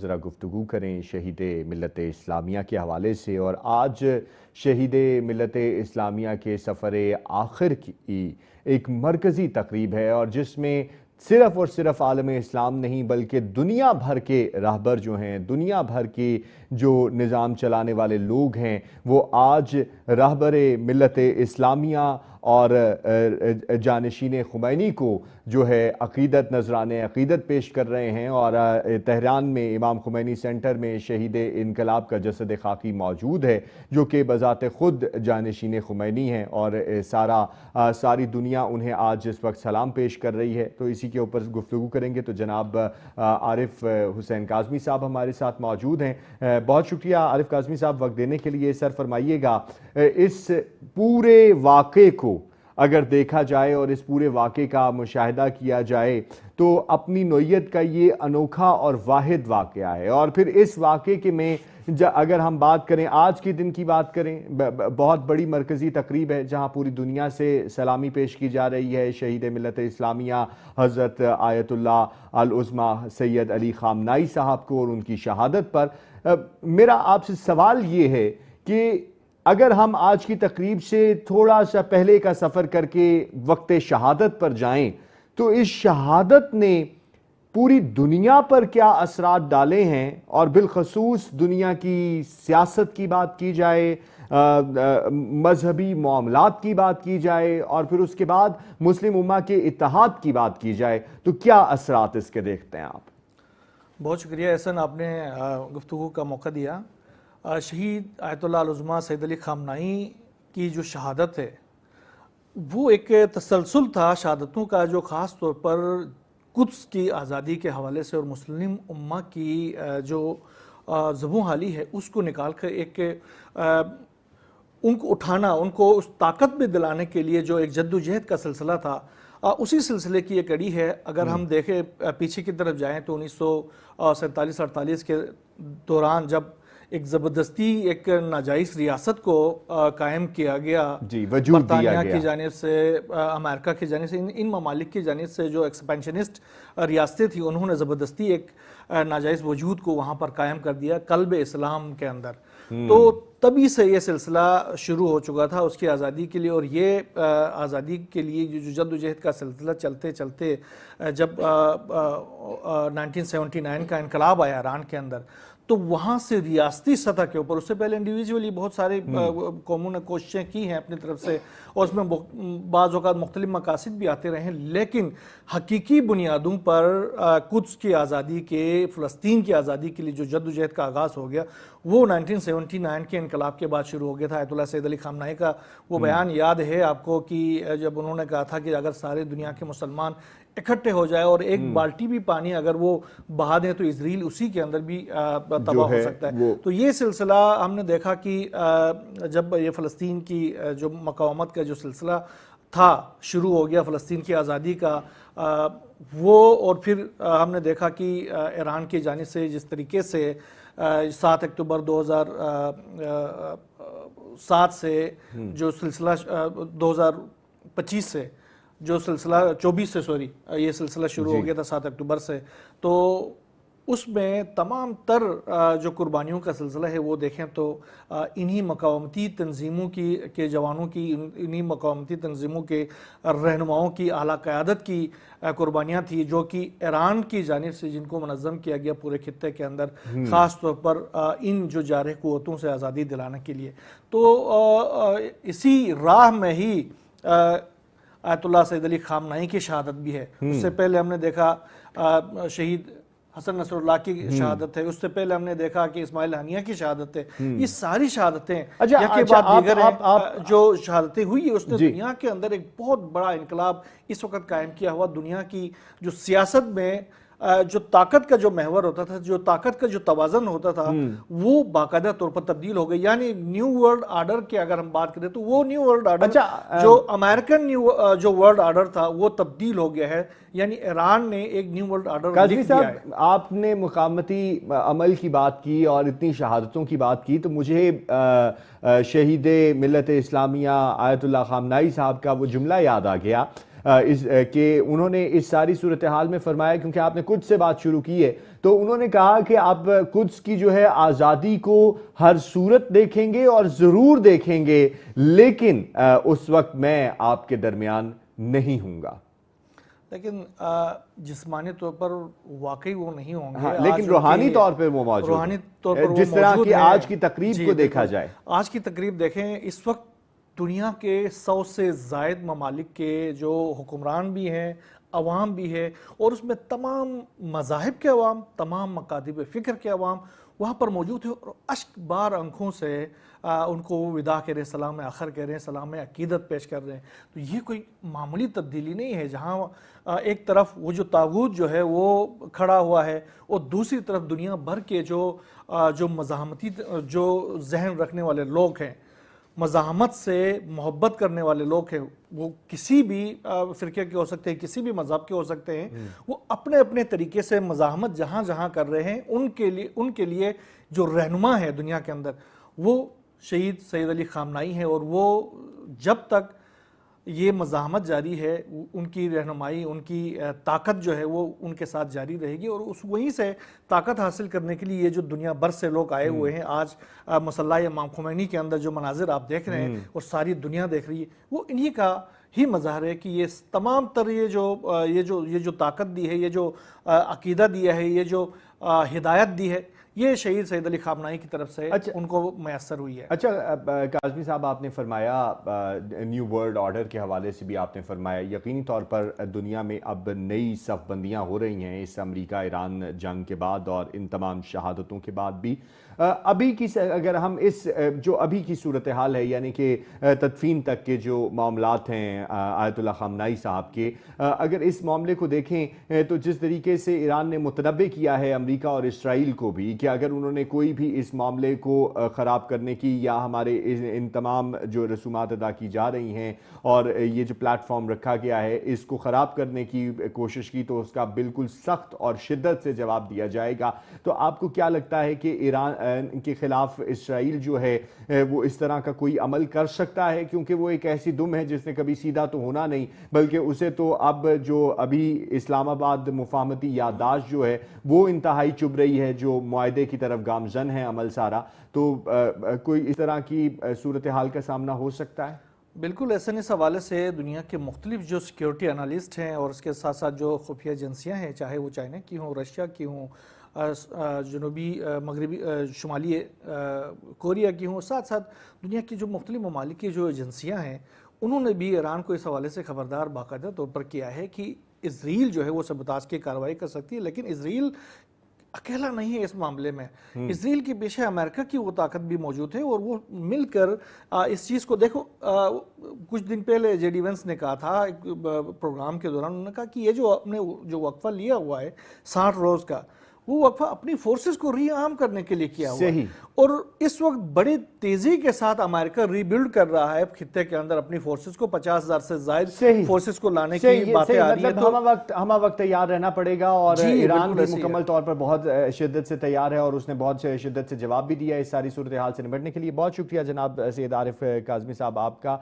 ذرا گفتگو کریں شہید ملت اسلامیہ کے حوالے سے، اور آج شہید ملت اسلامیہ کے سفر آخر کی ایک مرکزی تقریب ہے، اور جس میں صرف اور صرف عالم اسلام نہیں بلکہ دنیا بھر کے راہبر جو ہیں، دنیا بھر کے جو نظام چلانے والے لوگ ہیں، وہ آج راہبر ملت اسلامیہ اور جانشین خمینی کو جو ہے عقیدت نذرانے عقیدت پیش کر رہے ہیں۔ اور تہران میں امام خمینی سینٹر میں شہید انقلاب کا جسد خاکی موجود ہے، جو کہ بذات خود جانشین خمینی ہیں، اور ساری دنیا انہیں آج اس وقت سلام پیش کر رہی ہے۔ تو اسی کے اوپر گفتگو کریں گے۔ تو جناب عارف حسین کاظمی صاحب ہمارے ساتھ موجود ہیں۔ بہت شکریہ عارف کاظمی صاحب وقت دینے کے لیے۔ سر فرمائیے گا، اس پورے واقعے کو اگر دیکھا جائے اور اس پورے واقعے کا مشاہدہ کیا جائے تو اپنی نوعیت کا یہ انوکھا اور واحد واقعہ ہے، اور پھر اس واقعے کے میں اگر ہم بات کریں آج کے دن کی بات کریں، بہت بڑی مرکزی تقریب ہے جہاں پوری دنیا سے سلامی پیش کی جا رہی ہے شہید ملت اسلامیہ حضرت آیت اللہ العظمیٰ سید علی خامنائی صاحب کو اور ان کی شہادت پر۔ میرا آپ سے سوال یہ ہے کہ اگر ہم آج کی تقریب سے تھوڑا سا پہلے کا سفر کر کے وقت شہادت پر جائیں تو اس شہادت نے پوری دنیا پر کیا اثرات ڈالے ہیں، اور بالخصوص دنیا کی سیاست کی بات کی جائے، مذہبی معاملات کی بات کی جائے، اور پھر اس کے بعد مسلم امہ کے اتحاد کی بات کی جائے، تو کیا اثرات اس کے دیکھتے ہیں آپ؟ بہت شکریہ احسن، آپ نے گفتگو کا موقع دیا۔ شہید آیت اللہ العظمیٰ سید علی خامنائی کی جو شہادت ہے وہ ایک تسلسل تھا شہادتوں کا، جو خاص طور پر قدس کی آزادی کے حوالے سے اور مسلم امہ کی جو زبوں حالی ہے اس کو نکال کر ایک ان کو اٹھانا، ان کو اس طاقت میں دلانے کے لیے جو ایک جد و جہد کا سلسلہ تھا، اسی سلسلے کی ایک کڑی ہے۔ اگر ہم دیکھیں پیچھے کی طرف جائیں تو 1947-48 کے دوران جب ایک زبردستی ایک ناجائز ریاست کو قائم کیا گیا، برطانیہ کی جانب سے، امریکہ کی جانب سے، ان ممالک کی جانب سے جو ایکسپینشنسٹ ریاستیں تھیں، انہوں نے زبردستی ایک ناجائز وجود کو وہاں پر قائم کر دیا قلب اسلام کے اندر۔ تو تبھی سے یہ سلسلہ شروع ہو چکا تھا اس کی آزادی کے لیے، اور یہ آزادی کے لیے جو جد و جہد کا سلسلہ چلتے چلتے جب 1979 کا انقلاب آیا ایران کے اندر، تو وہاں سے ریاستی سطح کے اوپر، اس سے پہلے انڈیویجولی بہت سارے قوموں نے کوششیں کی ہیں اپنی طرف سے، اور اس میں بعض اوقات مختلف مقاصد بھی آتے رہے ہیں، لیکن حقیقی بنیادوں پر قدس کی آزادی کے، فلسطین کی آزادی کے لیے جو جد و جہد کا آغاز ہو گیا وہ 1979 کے انقلاب کے بعد شروع ہو گیا تھا۔ آیت اللہ سید علی خامنائی کا وہ بیان یاد ہے آپ کو کہ جب انہوں نے کہا تھا کہ اگر سارے دنیا کے مسلمان اکٹھے ہو جائے اور ایک بالٹی بھی پانی اگر وہ بہا دیں تو اسرائیل اسی کے اندر بھی تباہ ہو سکتا ہے۔ تو یہ سلسلہ ہم نے دیکھا کہ جب یہ فلسطین کی جو مقاومت کا جو سلسلہ تھا شروع ہو گیا، فلسطین کی آزادی کا وہ، اور پھر ہم نے دیکھا کہ ایران کی جانب سے جس طریقے سے 7 اکتوبر 2007 سے جو سلسلہ 2025 سے جو سلسلہ 24 سے یہ سلسلہ شروع ہو گیا تھا 7 اکتوبر سے، تو اس میں تمام تر جو قربانیوں کا سلسلہ ہے وہ دیکھیں تو انہی مقاومتی تنظیموں کے جوانوں کی، انہی مقاومتی تنظیموں کے رہنماؤں کی، اعلیٰ قیادت کی قربانیاں تھیں، جو کہ ایران کی جانب سے جن کو منظم کیا گیا پورے خطے کے اندر، خاص طور پر ان جو جارح قوتوں سے آزادی دلانے کے لیے۔ تو اسی راہ میں ہی آیت اللہ سید علی خامنائی کی شہادت بھی ہے۔ اس سے پہلے ہم نے دیکھا شہید حسن نصر اللہ کی شہادت ہے، اس سے پہلے ہم نے دیکھا کہ اسماعیل ہنیہ کی شہادت ہے۔ یہ ساری شہادتیں یکے بعد دیگر ہیں جو شہادتیں ہوئی، اس نے دنیا کے اندر ایک بہت بڑا انقلاب اس وقت قائم کیا ہوا۔ دنیا کی جو سیاست میں جو طاقت کا جو محور ہوتا تھا، جو طاقت کا جو توازن ہوتا تھا، وہ باقاعدہ طور پر تبدیل ہو گئی۔ یعنی نیو ورلڈ آرڈر کی اگر ہم بات کریں تو وہ نیو ورلڈ آرڈر جو امریکن جو ورلڈ آرڈر تھا وہ تبدیل ہو گیا ہے، یعنی ایران نے ایک نیو ورلڈ آرڈر لکھ دیا ہے۔ آپ نے مقاومتی عمل کی بات کی اور اتنی شہادتوں کی بات کی، تو مجھے شہید ملت اسلامیہ آیت اللہ خامنائی صاحب کا وہ جملہ یاد آ گیا کہ انہوں نے اس ساری صورتحال میں فرمایا، کیونکہ آپ نے قدس سے بات شروع کی ہے، تو انہوں نے کہا کہ آپ قدس کی جو ہے آزادی کو ہر صورت دیکھیں گے اور ضرور دیکھیں گے، لیکن اس وقت میں آپ کے درمیان نہیں ہوں گا. لیکن جسمانی طور پر واقعی وہ نہیں ہوں گے، لیکن روحانی طور پر وہ موجود روحانی طور پر جس طرح کی آج کی تقریب کو دیکھا جائے. آج کی تقریب دیکھیں، اس وقت دنیا کے 100 سے زائد ممالک کے جو حکمران بھی ہیں، عوام بھی ہے، اور اس میں تمام مذاہب کے عوام، تمام مکاتب فکر کے عوام وہاں پر موجود ہے، اور اشک بار آنکھوں سے ان کو وداع کہہ رہے ہیں، سلام آخر کہہ رہے ہیں، سلام عقیدت پیش کر رہے ہیں. تو یہ کوئی معمولی تبدیلی نہیں ہے، جہاں ایک طرف وہ جو طاغوت جو ہے وہ کھڑا ہوا ہے، اور دوسری طرف دنیا بھر کے جو مزاحمتی جو ذہن رکھنے والے لوگ ہیں، مزاحمت سے محبت کرنے والے لوگ ہیں، وہ کسی بھی فرقے کے ہو سکتے ہیں، کسی بھی مذہب کے ہو سکتے ہیں، وہ اپنے اپنے طریقے سے مزاحمت جہاں جہاں کر رہے ہیں. ان کے لیے جو رہنما ہے دنیا کے اندر، وہ شہید سید علی خامنائی ہیں، اور وہ جب تک یہ مزاحمت جاری ہے، ان کی رہنمائی، ان کی طاقت جو ہے وہ ان کے ساتھ جاری رہے گی، اور وہیں سے طاقت حاصل کرنے کے لیے یہ جو دنیا بھر سے لوگ آئے ہوئے ہیں. آج مصلی امام خمینی کے اندر جو مناظر آپ دیکھ رہے ہیں اور ساری دنیا دیکھ رہی ہے، وہ انہی کا ہی مظاہر ہے کہ یہ تمام تر یہ جو طاقت دی ہے، یہ جو عقیدہ دیا ہے، یہ جو ہدایت دی ہے، یہ شہید سید علی خامنائی کی طرف سے ان کو میسر ہوئی ہے. اچھا کاظمی صاحب، آپ نے فرمایا نیو ورلڈ آرڈر کے حوالے سے بھی آپ نے فرمایا، یقینی طور پر دنیا میں اب نئی صف بندیاں ہو رہی ہیں اس امریکہ ایران جنگ کے بعد اور ان تمام شہادتوں کے بعد بھی. ابھی کی اگر ہم اس جو ابھی کی صورتحال ہے، یعنی کہ تدفین تک کے جو معاملات ہیں آیت اللہ خامنائی صاحب کے، اگر اس معاملے کو دیکھیں تو جس طریقے سے ایران نے متنبع کیا ہے امریکہ اور اسرائیل کو بھی کہ اگر انہوں نے کوئی بھی اس معاملے کو خراب کرنے کی یا ہمارے ان تمام جو رسومات ادا کی جا رہی ہیں اور یہ جو پلیٹ فارم رکھا گیا ہے اس کو خراب کرنے کی کوشش کی، تو اس کا بالکل سخت اور شدت سے جواب دیا جائے گا. تو آپ کو کیا لگتا ہے کہ ایران کے خلاف اسرائیل جو ہے وہ اس طرح کا کوئی عمل کر سکتا ہے؟ کیونکہ وہ ایک ایسی دم ہے جس نے کبھی سیدھا تو ہونا نہیں، بلکہ اسے تو اب جو ابھی اسلام آباد مفاہمتی یادداشت جو ہے وہ انتہائی چبھ رہی ہے، جو معاہدے کی طرف گامزن ہے عمل سارا. تو کوئی اس طرح کی صورتحال کا سامنا ہو سکتا ہے؟ بالکل ایسے اس حوالے سے دنیا کے مختلف جو سیکیورٹی انالسٹ ہیں اور اس کے ساتھ ساتھ جو خفیہ ایجنسیاں ہیں، چاہے وہ چائنا کی ہوں، رشیا کی ہوں، جنوبی مغربی شمالی کوریا کی ہوں، ساتھ ساتھ دنیا کی جو مختلف ممالک کی جو ایجنسیاں ہیں، انہوں نے بھی ایران کو اس حوالے سے خبردار باقاعدہ طور پر کیا ہے کہ اسرائیل جو ہے وہ سبوتاژ کی کارروائی کر سکتی ہے، لیکن اسرائیل اکیلا نہیں ہے اس معاملے میں. اسرائیل کے پیچھے امریکہ کی وہ طاقت بھی موجود ہے، اور وہ مل کر اس چیز کو دیکھو. کچھ دن پہلے جے ڈی وینس نے کہا تھا ایک پروگرام کے دوران، انہوں نے کہا کہ یہ جو اپنے جو وقفہ لیا ہوا ہے 60 روز کا، وہ وقفہ اپنی فورسز کو ری عام کرنے کے لیے کیا ہوا ہے، اور اس وقت بڑی تیزی کے ساتھ امریکہ ری بلڈ کر رہا ہے خطے کے اندر اپنی فورسز کو، 50,000 سے زائد فورسز کو لانے کی باتیں آ رہی ہیں. ہمہ وقت تیار رہنا پڑے گا، اور ایران بھی مکمل طور پر بہت شدت سے تیار ہے، اور اس نے بہت شدت سے جواب بھی دیا اس ساری صورتحال سے نمٹنے کے لیے. بہت شکریہ جناب سید عارف کاظمی صاحب آپ کا.